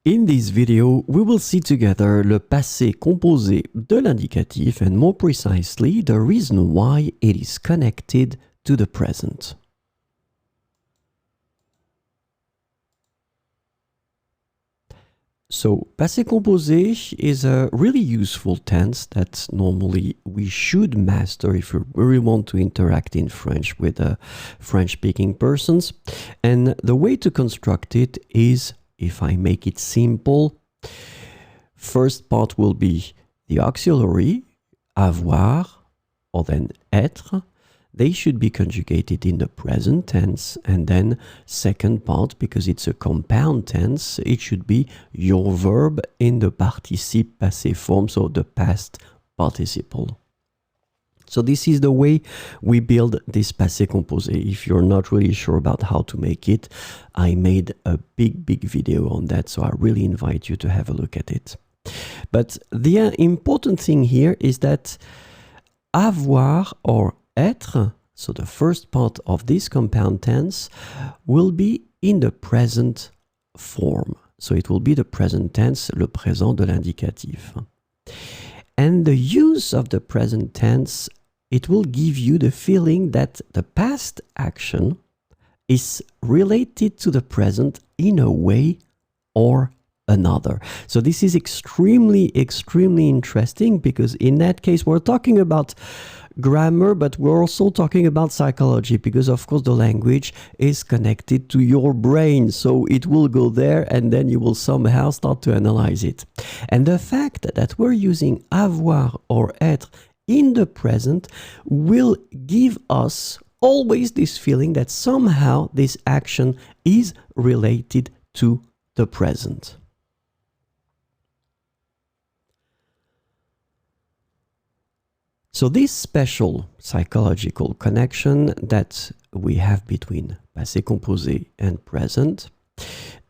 In this video, we will see together le passé composé de l'indicatif and more precisely the reason why it is connected to the present. So, passé composé is a really useful tense that normally we should master if we really want to interact in French with French-speaking persons. And the way to construct it is, if I make it simple, first part will be the auxiliary, avoir, or then être. They should be conjugated in the present tense, and then second part, because it's a compound tense, it should be your verb in the participe passé form, so the past participle. So this is the way we build this passé composé. If you're not really sure about how to make it, I made a big video on that, so I really invite you to have a look at it. But the important thing here is that avoir or être, so the first part of this compound tense, will be in the present form. So it will be the present tense, le présent de l'indicatif. And the use of the present tense, it will give you the feeling that the past action is related to the present in a way or another. So this is extremely interesting, because in that case we're talking about grammar, but we're also talking about psychology, because of course the language is connected to your brain, so it will go there and then you will somehow start to analyze it. And the fact that we're using avoir or être in the present will give us always this feeling that somehow this action is related to the present. So this special psychological connection that we have between passé composé and present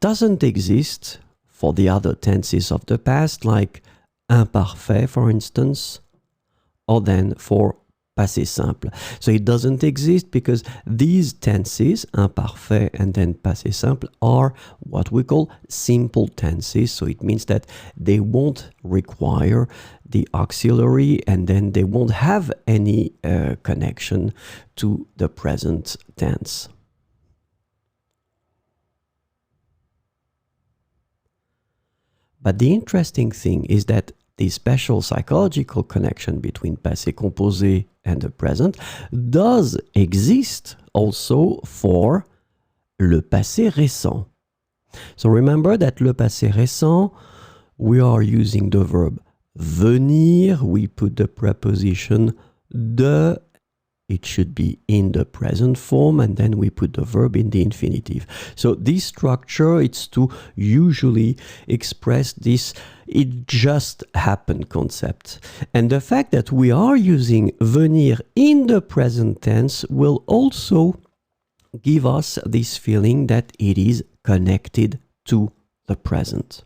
doesn't exist for the other tenses of the past, like imparfait, for instance, or then for passé simple. So it doesn't exist because these tenses, imparfait and then passé simple, are what we call simple tenses. So it means that they won't require the auxiliary, and then they won't have any connection to the present tense. But the interesting thing is that the special psychological connection between passé composé and the present does exist also for le passé récent. So remember that le passé récent, we are using the verb venir, we put the preposition de, it should be in the present form, and then we put the verb in the infinitive. So this structure, it's to usually express this it just happened concept. And the fact that we are using venir in the present tense will also give us this feeling that it is connected to the present.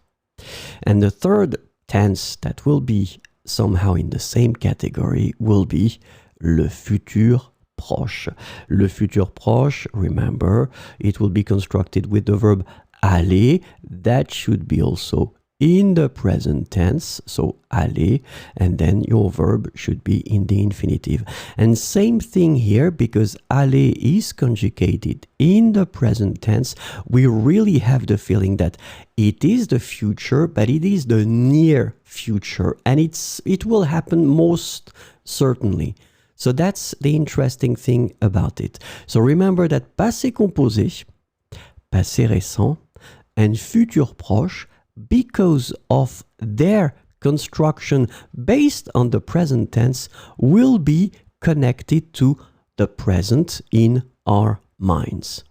And the third tense that will be somehow in the same category will be le futur proche. Le futur proche, remember, it will be constructed with the verb aller. That should be also in the present tense, so aller, and then your verb should be in the infinitive. And same thing here, because aller is conjugated in the present tense, we really have the feeling that it is the future, but it is the near future, and it will happen most certainly. So that's the interesting thing about it. So remember that passé composé, passé récent, and futur proche, because of their construction based on the present tense, will be connected to the present in our minds.